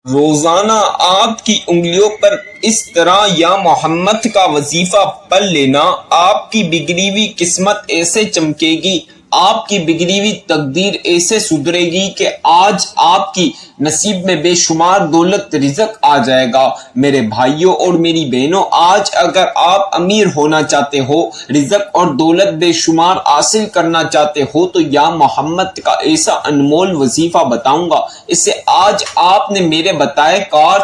روزانہ آپ کی انگلیوں پر اس طرح یا محمد کا وظیفہ پڑھ لینا آپ کی بگڑی ہوئی قسمت ایسے چمکے گی، آپ کی بگڑی ہوئی تقدیر ایسے سدھرے گی کہ آج آپ کی نصیب میں بے شمار دولت رزق آ جائے گا۔ میرے بھائیوں اور میری بہنوں، آج اگر آپ امیر ہونا چاہتے ہو، رزق اور دولت بے شمار حاصل کرنا چاہتے ہو، تو یا محمد کا ایسا انمول وظیفہ بتاؤں گا، اسے آج آپ نے میرے بتائے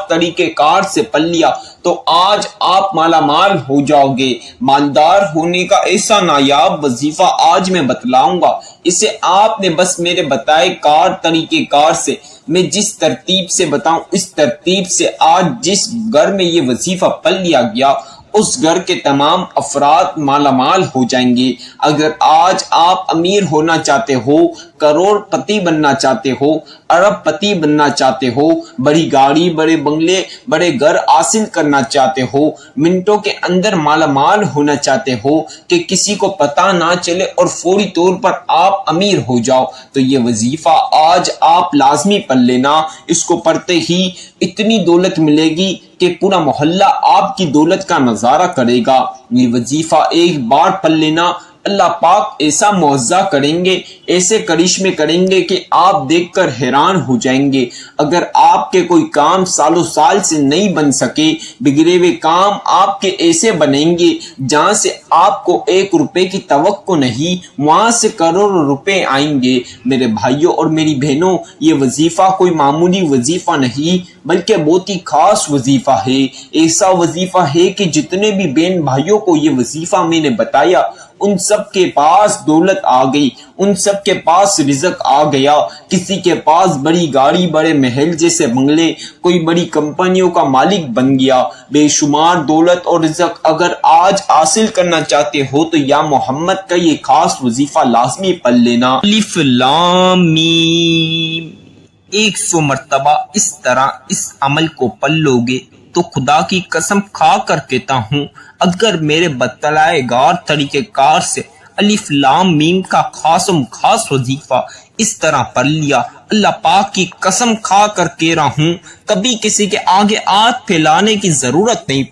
طریقہ کار سے پڑھ لیا تو آج آپ مالا مال ہو جاؤ گے۔ مالدار ہونے کا ایسا نایاب وظیفہ آج میں بتلاؤں گا، اسے آپ نے بس میرے بتائے طریقہ کار سے، میں جس ترتیب سے بتاؤں اس ترتیب سے آج جس گھر میں یہ وظیفہ پڑھ لیا گیا اس گھر کے تمام افراد مالا مال ہو جائیں گے۔ اگر آج آپ امیر ہونا چاہتے ہو، کروڑ پتی بننا چاہتے ہو، ارب پتی بننا چاہتے ہو، بڑی گاڑی، بڑے بنگلے، بڑے گھر حاصل کرنا چاہتے ہو، منٹوں کے اندر مالا مال ہونا چاہتے ہو کہ کسی کو پتہ نہ چلے اور فوری طور پر آپ امیر ہو جاؤ، تو یہ وظیفہ آج آپ لازمی پڑھ لینا۔ اس کو پڑھتے ہی اتنی دولت ملے گی کہ پورا محلہ آپ کی دولت کا نظارہ کرے گا۔ یہ وظیفہ ایک بار پڑھ لینا، اللہ پاک ایسا معجزہ کریں گے، ایسے کرشمے کریں گے کہ آپ دیکھ کر حیران ہو جائیں گے۔ اگر آپ کے کوئی کام سالوں سال سے نہیں بن سکے، بگڑے ہوئے کام آپ کے ایسے بنیں گے جہاں سے آپ کو 1 روپے کی توقع نہیں، وہاں سے کروڑوں روپے آئیں گے۔ میرے بھائیوں اور میری بہنوں، یہ وظیفہ کوئی معمولی وظیفہ نہیں بلکہ بہت ہی خاص وظیفہ ہے۔ ایسا وظیفہ ہے کہ جتنے بھی بہن بھائیوں کو یہ وظیفہ میں نے بتایا ان سب کے پاس دولت آ گئی، ان سب کے پاس رزق آ گیا۔ کسی کے پاس بڑی گاڑی، بڑے محل جیسے بنگلے، کوئی بڑی کمپنیوں کا مالک بن گیا۔ بے شمار دولت اور رزق اگر آج حاصل کرنا چاہتے ہو تو یا محمد کا یہ خاص وظیفہ لازمی پڑھ لینا۔ الف لام میم، 100 مرتبہ اس طرح اس عمل کو پڑھ لو گے تو خدا کی قسم کھا کر کہتا ہوں، اگر میرے بتلائے گار طریقہ کار سے الف لام میم کا خاص وظیفہ اس طرح پڑھ لیا، اللہ پاک کی قسم کھا کر کہہ رہا ہوں، کبھی کسی کے آگے ہاتھ پھیلانے کی ضرورت نہیں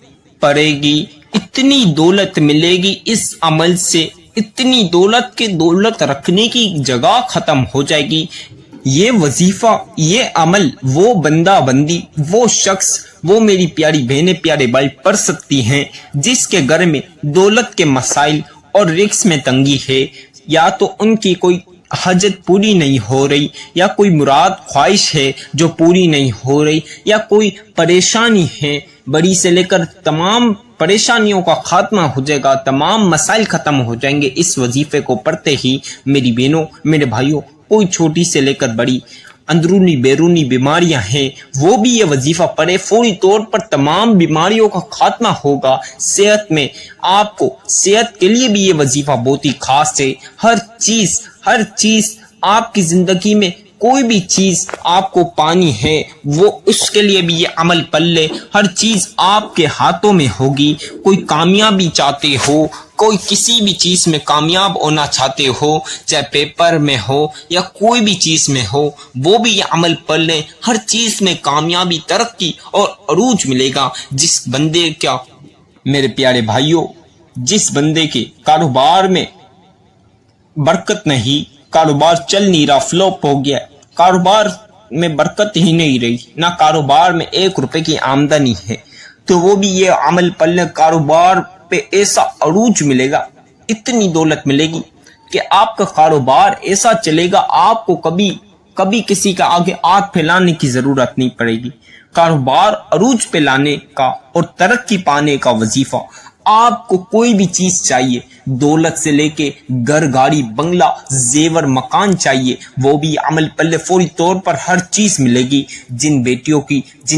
پڑے گی۔ اتنی دولت ملے گی اس عمل سے، اتنی دولت کہ دولت رکھنے کی جگہ ختم ہو جائے گی۔ یہ وظیفہ، یہ عمل، وہ بندہ بندی، وہ شخص، وہ میری پیاری بہنیں، پیارے بھائی پڑھ سکتی ہیں جس کے گھر میں دولت کے مسائل اور رزق میں تنگی ہے، یا تو ان کی کوئی حاجت پوری نہیں ہو رہی، یا کوئی مراد خواہش ہے جو پوری نہیں ہو رہی، یا کوئی پریشانی ہے، بڑی سے لے کر تمام پریشانیوں کا خاتمہ ہو جائے گا، تمام مسائل ختم ہو جائیں گے اس وظیفے کو پڑھتے ہی۔ میری بہنوں، میرے بھائیوں، کوئی چھوٹی سے لے کر بڑی اندرونی بیرونی بیماریاں ہیں، وہ بھی یہ وظیفہ پڑھے، فوری طور پر تمام بیماریوں کا خاتمہ ہوگا۔ صحت میں آپ کو، صحت کے لیے بھی یہ وظیفہ بہت ہی خاص ہے۔ ہر چیز آپ کی زندگی میں، کوئی بھی چیز آپ کو پانی ہے وہ اس کے لیے بھی یہ عمل پڑھ لے، ہر چیز آپ کے ہاتھوں میں ہوگی۔ کوئی کامیابی چاہتے ہو، کوئی کسی بھی چیز میں کامیاب ہونا چاہتے ہو، چاہے پیپر میں ہو یا کوئی بھی چیز میں ہو، وہ بھی یہ عمل پڑھ لیں، ہر چیز میں کامیابی، ترقی اور عروج ملے گا۔ جس بندے کا، میرے پیارے بھائیوں، جس بندے کے کاروبار میں برکت نہیں، کاروبار چل نہیں رہا، فلوپ ہو گیا، کاروبار میں برکت ہی نہیں رہی، نہ کاروبار میں 1 روپے کی آمدنی ہے، تو وہ بھی یہ عمل پڑھ لیں، کاروبار پہ ایسا عروج ملے گا، اتنی دولت ملے گی کہ آپ کا کاروبار ایسا چلے گا، آپ کو کبھی کسی کا آگے ہاتھ پھیلانے کی ضرورت نہیں پڑے گی۔ کاروبار عروج پہ لانے کا اور ترقی پانے کا وظیفہ، آپ کو کوئی بھی چیز چاہیے، دولت سے لے کے گھر، گاڑی، بنگلہ، زیور، مکان چاہیے، وہ بھی عمل پلے فوری طور پر ہر چیز ملے گی۔ جن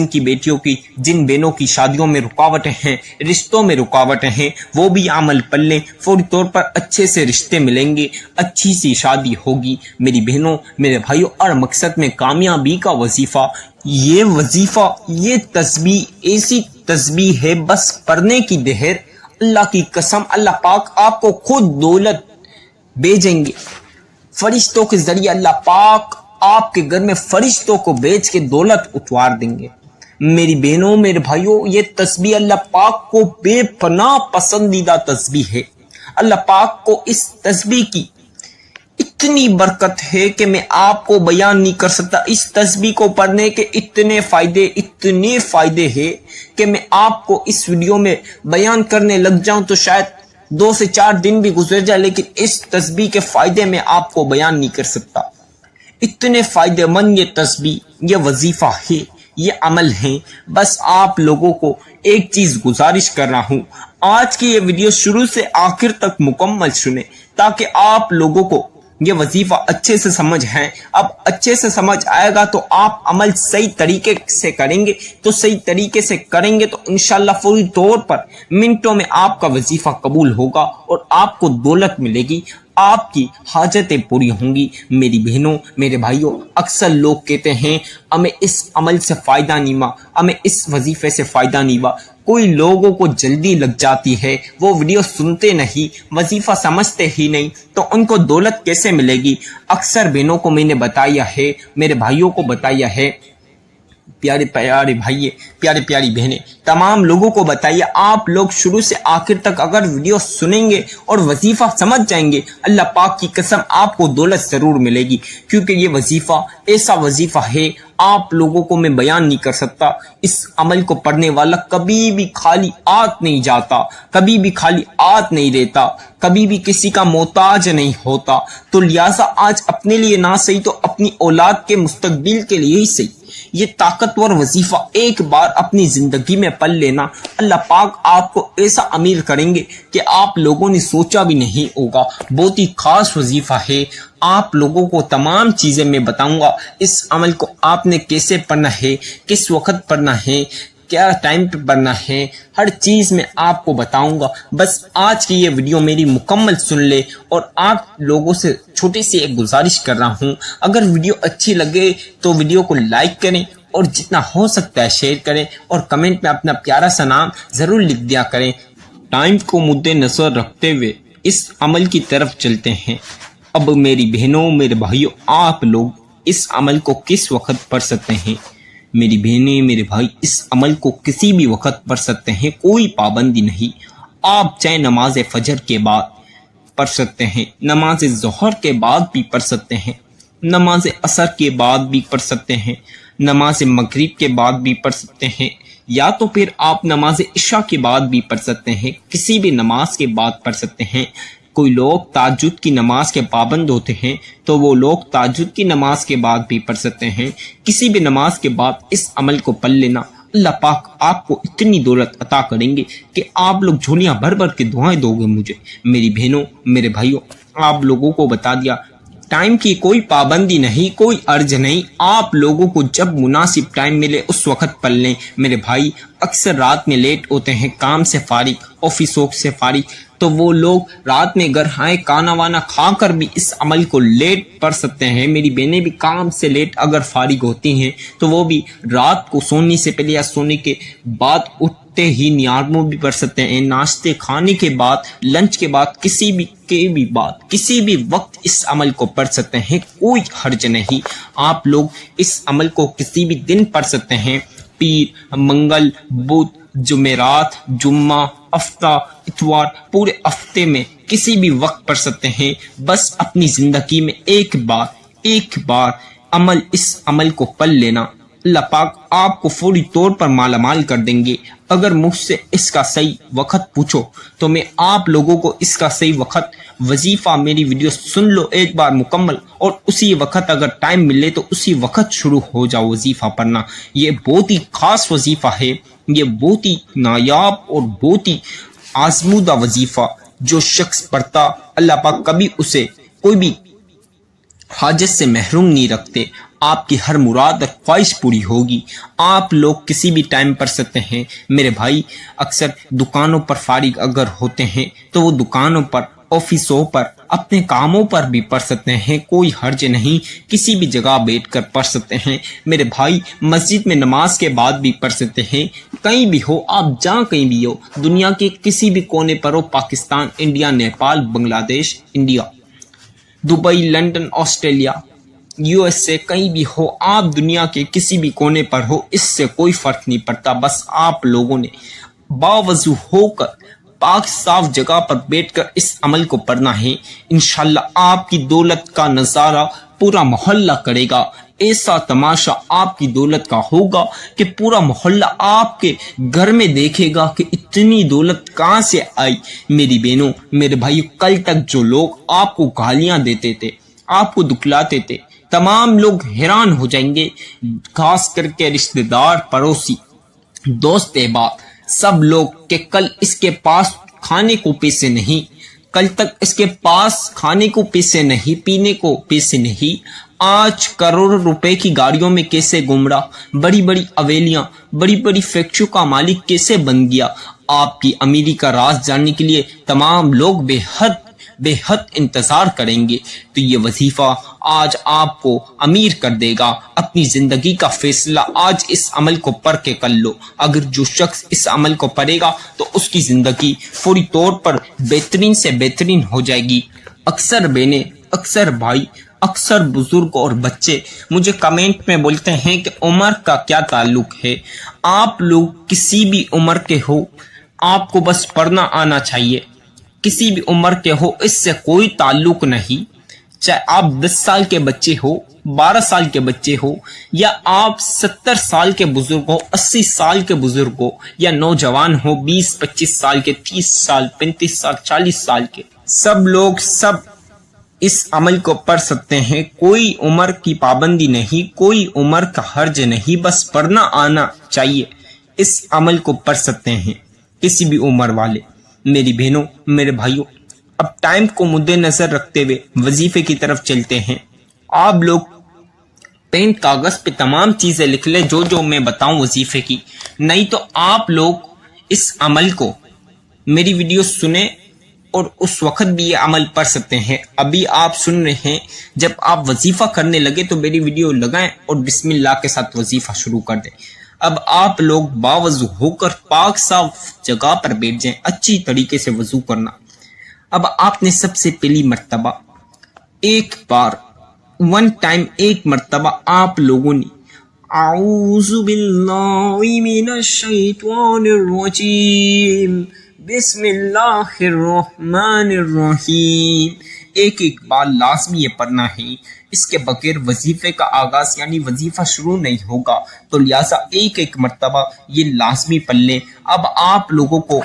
کی بیٹیوں کی جن بہنوں کی شادیوں میں رکاوٹیں ہیں، رشتوں میں رکاوٹیں ہیں، وہ بھی عمل پلے فوری طور پر اچھے سے رشتے ملیں گے، اچھی سی شادی ہوگی۔ میری بہنوں، میرے بھائیوں، اور مقصد میں کامیابی کا وظیفہ، یہ وظیفہ، یہ تسبیح ایسی تسبیح ہے، بس پڑھنے کی دہر، اللہ کی قسم، اللہ پاک آپ کو خود دولت بھیجیں گے، فرشتوں کے ذریعے اللہ پاک آپ کے گھر میں فرشتوں کو بیچ کے دولت اتوار دیں گے۔ میری بہنوں میرے بھائیوں، یہ تسبیح اللہ پاک کو بے پناہ پسندیدہ تسبیح ہے۔ اللہ پاک کو اس تسبیح کی اتنی برکت ہے کہ میں آپ کو بیان نہیں کر سکتا۔ اس تسبیح کو پڑھنے کے اتنے فائدے ہیں کہ میں آپ کو اس ویڈیو میں بیان کرنے لگ جاؤں تو شاید 2 سے 4 دن بھی گزر جائے، لیکن اس تسبیح کے فائدے میں آپ کو بیان نہیں کر سکتا۔ اتنے فائدے مند یہ تسبیح، یہ وظیفہ ہے، یہ عمل ہیں۔ بس آپ لوگوں کو ایک چیز گزارش کر رہا ہوں، آج کی یہ ویڈیو شروع سے آخر تک مکمل سنیں تاکہ آپ لوگوں کو یہ وظیفہ اچھے سے سمجھ ہے۔ اب اچھے سے سمجھ آئے گا تو آپ عمل صحیح طریقے سے کریں گے، تو انشاءاللہ فوری طور پر منٹوں میں آپ کا وظیفہ قبول ہوگا اور آپ کو دولت ملے گی، آپ کی حاجتیں پوری ہوں گی۔ میری بہنوں میرے بھائیوں، اکثر لوگ کہتے ہیں ہمیں اس عمل سے فائدہ نہیں ہوا، ہمیں اس وظیفے سے فائدہ نہیں ہوا۔ کوئی لوگوں کو جلدی لگ جاتی ہے، وہ ویڈیو سنتے نہیں، وظیفہ سمجھتے ہی نہیں، تو ان کو دولت کیسے ملے گی؟ اکثر بہنوں کو میں نے بتایا ہے، میرے بھائیوں کو بتایا ہے، پیارے بھائی، پیاری بہنیں، تمام لوگوں کو بتائیے، آپ لوگ شروع سے آخر تک اگر ویڈیو سنیں گے اور وظیفہ سمجھ جائیں گے، اللہ پاک کی قسم آپ کو دولت ضرور ملے گی، کیونکہ یہ وظیفہ ایسا وظیفہ ہے آپ لوگوں کو میں بیان نہیں کر سکتا۔ اس عمل کو پڑھنے والا کبھی بھی خالی ہاتھ نہیں جاتا، کبھی بھی خالی ہاتھ نہیں رہتا، کبھی بھی کسی کا محتاج نہیں ہوتا۔ تو لہٰذا آج اپنے لیے نہ صحیح تو اپنی اولاد کے مستقبل کے لیے ہی صحیح یہ طاقتور وظیفہ ایک بار اپنی زندگی میں پڑھ لینا، اللہ پاک آپ کو ایسا امیر کریں گے کہ آپ لوگوں نے سوچا بھی نہیں ہوگا۔ بہت ہی خاص وظیفہ ہے، آپ لوگوں کو تمام چیزیں میں بتاؤں گا۔ اس عمل کو آپ نے کیسے پڑھنا ہے، کس وقت پڑھنا ہے، کیا ٹائم پہ پڑھنا ہے، ہر چیز میں آپ کو بتاؤں گا۔ بس آج کی یہ ویڈیو میری مکمل سن لے، اور آپ لوگوں سے چھوٹی سی ایک گزارش کر رہا ہوں، اگر ویڈیو اچھی لگے تو ویڈیو کو لائک کریں اور جتنا ہو سکتا ہے شیئر کریں، اور کمنٹ میں اپنا پیارا سا نام ضرور لکھ دیا کریں۔ ٹائم کو مد نظر رکھتے ہوئے اس عمل کی طرف چلتے ہیں۔ اب میری بہنوں میرے بھائیوں، آپ لوگ اس عمل کو کس وقت پڑھ سکتے ہیں؟ میری بہنیں میرے بھائی، اس عمل کو کسی بھی وقت پڑھ سکتے ہیں، کوئی پابندی نہیں۔ آپ چاہے نماز فجر کے بعد پڑھ سکتے ہیں، نماز ظہر کے بعد بھی پڑھ سکتے ہیں، نماز عصر کے بعد بھی پڑھ سکتے ہیں، نماز مغرب کے بعد بھی پڑھ سکتے ہیں، یا تو پھر آپ نماز عشاء کے بعد بھی پڑھ سکتے ہیں، کسی بھی نماز کے بعد پڑھ سکتے ہیں۔ کوئی لوگ تہجد کی نماز کے پابند ہوتے ہیں تو وہ لوگ تہجد کی نماز کے بعد بھی پڑھ سکتے ہیں، کسی بھی نماز کے بعد اس عمل کو پڑھ لینا، اللہ پاک آپ کو اتنی دولت عطا کریں گے کہ آپ لوگ جھولیاں بھر بھر کے دعائیں دو گے مجھے۔ میری بہنوں میرے بھائیوں، آپ لوگوں کو بتا دیا، ٹائم کی کوئی پابندی نہیں، کوئی عرض نہیں، آپ لوگوں کو جب مناسب ٹائم ملے اس وقت پڑھ لیں۔ میرے بھائی اکثر رات میں لیٹ ہوتے ہیں، کام سے فارغ، آفسوں سے فارغ، تو وہ لوگ رات میں گھر آئے کھانا وانا کھا کر بھی اس عمل کو لیٹ پڑھ سکتے ہیں۔ میری بہنیں بھی کام سے لیٹ اگر فارغ ہوتی ہیں تو وہ بھی رات کو سونے سے پہلے یا سونے کے بعد اٹھتے ہی نیارموں بھی پڑھ سکتے ہیں، ناشتے کھانے کے بعد، لنچ کے بعد، کسی بھی وقت اس عمل کو پڑھ سکتے ہیں، کوئی حرج نہیں۔ آپ لوگ اس عمل کو کسی بھی دن پڑھ سکتے ہیں، پیر، منگل، بدھ، جمعرات، جمعہ، ہفتہ، اتوار، پورے ہفتے میں کسی بھی وقت پڑھ سکتے ہیں۔ بس اپنی زندگی میں ایک بار اس عمل کو پڑھ لینا، اللہ پاک آپ کو فوری طور پر مالا مال کر دیں گے۔ اگر مجھ سے اس کا صحیح وقت پوچھو تو میں آپ لوگوں کو اس کا صحیح وقت، وظیفہ میری ویڈیو سن لو ایک بار مکمل، اور اسی وقت اگر ٹائم ملے تو اسی وقت شروع ہو جاؤ وظیفہ پڑھنا۔ یہ بہت ہی خاص وظیفہ ہے، یہ بہت ہی نایاب اور بہت ہی آزمودہ وظیفہ، جو شخص پڑھتا اللہ پاک کبھی اسے کوئی بھی حاجت سے محروم نہیں رکھتے۔ آپ کی ہر مراد اور خواہش پوری ہوگی۔ آپ لوگ کسی بھی ٹائم پڑھ سکتے ہیں۔ میرے بھائی اکثر دکانوں پر فارغ اگر ہوتے ہیں تو وہ دکانوں پر، آفسوں پر، اپنے کاموں پر بھی پڑھ سکتے ہیں، کوئی حرج نہیں، کسی بھی جگہ بیٹھ کر پڑھ سکتے ہیں۔ میرے بھائی مسجد میں نماز کے بعد بھی پڑھ سکتے ہیں، کہیں بھی ہو آپ، جہاں کہیں بھی ہو، دنیا کے کسی بھی کونے پر ہو، پاکستان، انڈیا، نیپال، بنگلہ دیش، India, Dubai, London, Australia, USA کہیں بھی ہو، آپ دنیا کے کسی بھی کونے پر ہو، اس سے کوئی فرق نہیں پڑتا. بس آپ لوگوں نے باوضو ہو کر پاک صاف جگہ پر بیٹھ کر اس عمل کو پڑھنا ہے. انشاءاللہ آپ کی دولت کا نظارہ پورا محلہ کرے گا. ایسا تماشا آپ کی دولت کا ہوگا کہ پورا محلہ آپ کے گھر میں دیکھے گا کہ اتنی دولت کہاں سے آئی. میری بہنوں، میرے بھائی، کل تک جو لوگ آپ کو گالیاں دیتے تھے، آپ کو دکھلاتے تھے، تمام لوگ حیران ہو جائیں گے. خاص کر کے رشتہ دار، پڑوسی، دوست احباب، سب لوگ کہ کل اس کے پاس کھانے کو پیسے نہیں، کل تک اس کے پاس کھانے کو پیسے نہیں، پینے کو پیسے نہیں، آج کروڑ روپے کی گاڑیوں میں کیسے گھوم رہا، بڑی بڑی حویلیاں، بڑی بڑی فیکٹریوں کا مالک کیسے بن گیا. آپ کی امیری کا راز جاننے کے لیے تمام لوگ بے حد انتظار کریں گے. تو یہ وظیفہ آج آپ کو امیر کر دے گا. اپنی زندگی کا فیصلہ آج اس عمل کو پڑھ کے کر لو. اگر جو شخص اس عمل کو پڑھے گا تو اس کی زندگی فوری طور پر بہترین سے بہترین ہو جائے گی. اکثر بہنیں، اکثر بھائی، اکثر بزرگ اور بچے مجھے کمنٹ میں بولتے ہیں کہ عمر کا کیا تعلق ہے. آپ لوگ کسی بھی عمر کے ہو، آپ کو بس پڑھنا آنا چاہیے. کسی بھی عمر کے ہو، اس سے کوئی تعلق نہیں. چاہے آپ 10 سال کے بچے ہو، 12 سال کے بچے ہو، یا آپ 70 سال کے بزرگ ہو، 80 سال کے بزرگ ہو، یا نوجوان ہو، 20-25 سال کے، 30 سال، 35 سال، 40 سال کے، سب لوگ سب اس عمل کو پڑھ سکتے ہیں. کوئی عمر کی پابندی نہیں، کوئی عمر کا حرج نہیں، بس پڑھنا آنا چاہیے. اس عمل کو پڑھ سکتے ہیں کسی بھی عمر والے. میری بہنوں، میرے بھائیوں، اب ٹائم کو مد نظر رکھتے ہوئے وظیفے کی طرف چلتے ہیں. آپ لوگ پین کاغذ پہ تمام چیزیں لکھ لیں جو میں بتاؤں وظیفے کی. نہیں تو آپ لوگ اس عمل کو، میری ویڈیو سنیں اور اس وقت بھی یہ عمل پڑھ سکتے ہیں. ابھی آپ سن رہے ہیں، جب آپ وظیفہ کرنے لگے تو میری ویڈیو لگائیں اور بسم اللہ کے ساتھ وظیفہ شروع کر دیں. اب آپ لوگ باوضو ہو کر پاک صاف جگہ پر بیٹھ جائیں. اچھی طریقے سے وضو کرنا. اب آپ نے سب سے پہلی مرتبہ ایک بار، ون ٹائم، ایک مرتبہ آپ لوگوں نے اعوذ باللہ من الشیطان الرجیم بسم اللہ الرحمن الرحیم ایک بار لازمی یہ پڑھنا ہے. اس کے بغیر وظیفے کا آغاز یعنی وظیفہ شروع نہیں ہوگا. تو لہٰذا ایک مرتبہ یہ لازمی پڑھ لیں. اب آپ لوگوں کو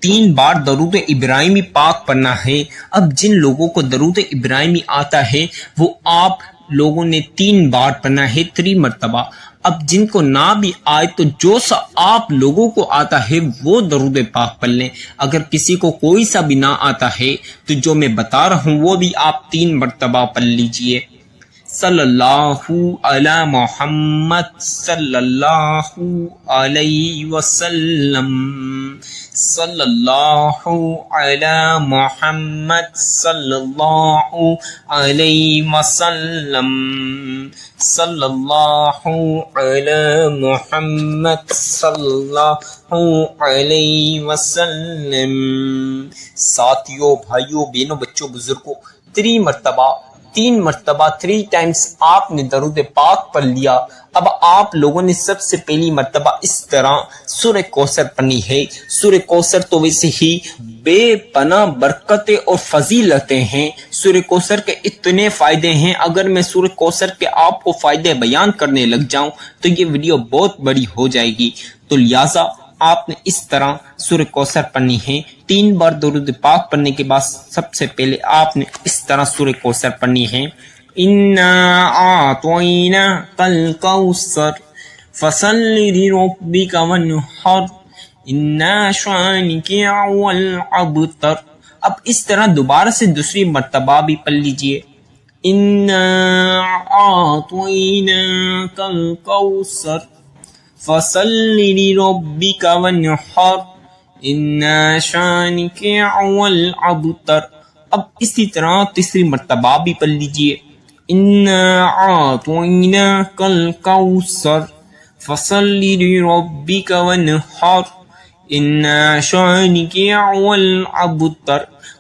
3 بار درود ابراہیمی پاک پڑھنا ہے. اب جن لوگوں کو درود ابراہیمی آتا ہے وہ آپ لوگوں نے 3 بار پڑھنا ہے، 3 مرتبہ. اب جن کو نہ بھی آئے تو جو سا آپ لوگوں کو آتا ہے وہ درود پاک پڑھ لیں. اگر کسی کو کوئی سا بھی نہ آتا ہے تو جو میں بتا رہا ہوں وہ بھی آپ 3 مرتبہ پڑھ لیجئے. صلی اللہ علی محمد صلی اللہ علیہ وسلم، صلی اللہ علی محمد صلی اللہ علیہ وسلم، صلی اللہ علی محمد صلی اللہ علیہ وسلم. ساتھیوں، بھائیوں، بہنوں، بچوں، بزرگوں، 3 مرتبہ 3 ٹائمز آپ نے درود پاک پڑھ لیا. اب آپ لوگوں نے سب سے پہلی مرتبہ اس طرح سورہ کوثر پڑھنی ہے. سورہ کوثر تو ویسے ہی بے پناہ برکتیں اور فضیلتیں ہیں. سورہ کوثر کے اتنے فائدے ہیں، اگر میں سورہ کوثر کے آپ کو فائدے بیان کرنے لگ جاؤں تو یہ ویڈیو بہت بڑی ہو جائے گی. تو لہٰذا آپ نے اس طرح سورہ کوثر پڑھنی ہے. 3 بار درود پاک پڑھنے کے بعد سب سے پہلے آپ نے اس طرح سورہ کوثر پڑھنی ہے. اِنَّا أَعْطَيْنَاكَ الْكَوْثَرَ فَصَلِّ لِرَبِّكَ وَانْحَرْ إِنَّ شَانِئَكَ هُوَ الْأَبْتَرُ. اب اس طرح دوبارہ سے دوسری مرتبہ بھی پڑھ لیجئے. اِنَّا أَعْطَيْنَاكَ الْكَوْثَرَ فَصَلِّ لِرَبِّكَ وَانْحَرْ إِنَّ شَانِئَكَ هُوَ الْأَبْتَرُ. اب اسی طرح تیسری مرتبہ بھی پڑھ لیجئے. إِنَّا أَعْطَيْنَاكَ الْكَوْثَرَ فَصَلِّ لِرَبِّكَ وَانْحَرْ إِنَّ شَانِئَكَ هُوَ الْأَبْتَرُ.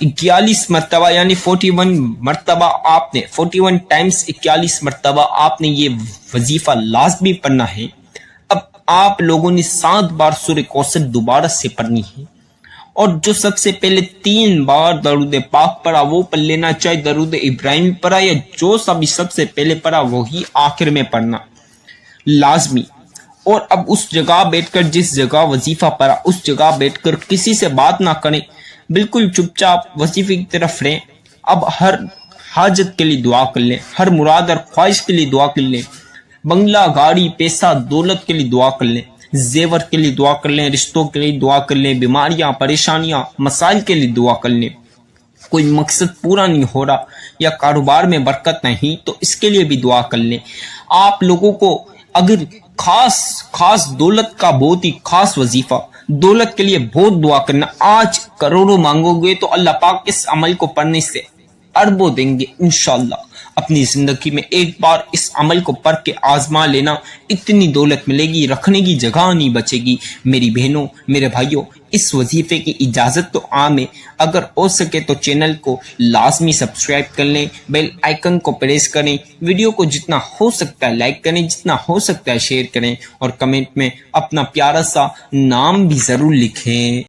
41 مرتبہ یعنی 41 مرتبہ آپ نے 41 ٹائمز 41 مرتبہ آپ نے یہ وظیفہ لازمی پڑھنا ہے۔ اب آپ لوگوں نے 7 بار سورہ کوثر دوبارہ سے پڑھنی ہے، اور جو سب سے پہلے 3 بار درود پاک پڑھا وہ پڑھ لینا، چاہے درود ابراہیم پڑھا یا جو سب سے پہلے پڑھا وہی آخر میں پڑھنا لازمی۔ اور اب اس جگہ بیٹھ کر جس جگہ وظیفہ پڑھا اس جگہ بیٹھ کر کسی سے بات نہ کریں، بالکل چپ چاپ وظیفے کی طرف رہیں۔ اب ہر حاجت کے لیے دعا کر لیں، ہر مراد اور خواہش کے لیے دعا کر لیں، بنگلہ گاڑی پیسہ دولت کے لیے دعا کر لیں، زیور کے لیے دعا کر لیں، رشتوں کے لیے دعا کر لیں، بیماریاں پریشانیاں مسائل کے لیے دعا کر لیں، کوئی مقصد پورا نہیں ہو رہا یا کاروبار میں برکت نہیں تو اس کے لیے بھی دعا کر لیں۔ آپ لوگوں کو اگر خاص دولت کا بہت ہی خاص وظیفہ، دولت کے لیے بہت دعا کرنا، آج کروڑوں مانگو گے تو اللہ پاک اس عمل کو پڑھنے سے اربوں دیں گے انشاءاللہ۔ اپنی زندگی میں ایک بار اس عمل کو پڑھ کے آزما لینا، اتنی دولت ملے گی، رکھنے کی جگہ نہیں بچے گی۔ میری بہنوں میرے بھائیوں، اس وظیفے کی اجازت تو عام ہے، اگر ہو سکے تو چینل کو لازمی سبسکرائب کر لیں، بیل آئیکن کو پریس کریں، ویڈیو کو جتنا ہو سکتا ہے لائک کریں، جتنا ہو سکتا ہے شیئر کریں، اور کمنٹ میں اپنا پیارا سا نام بھی ضرور لکھیں۔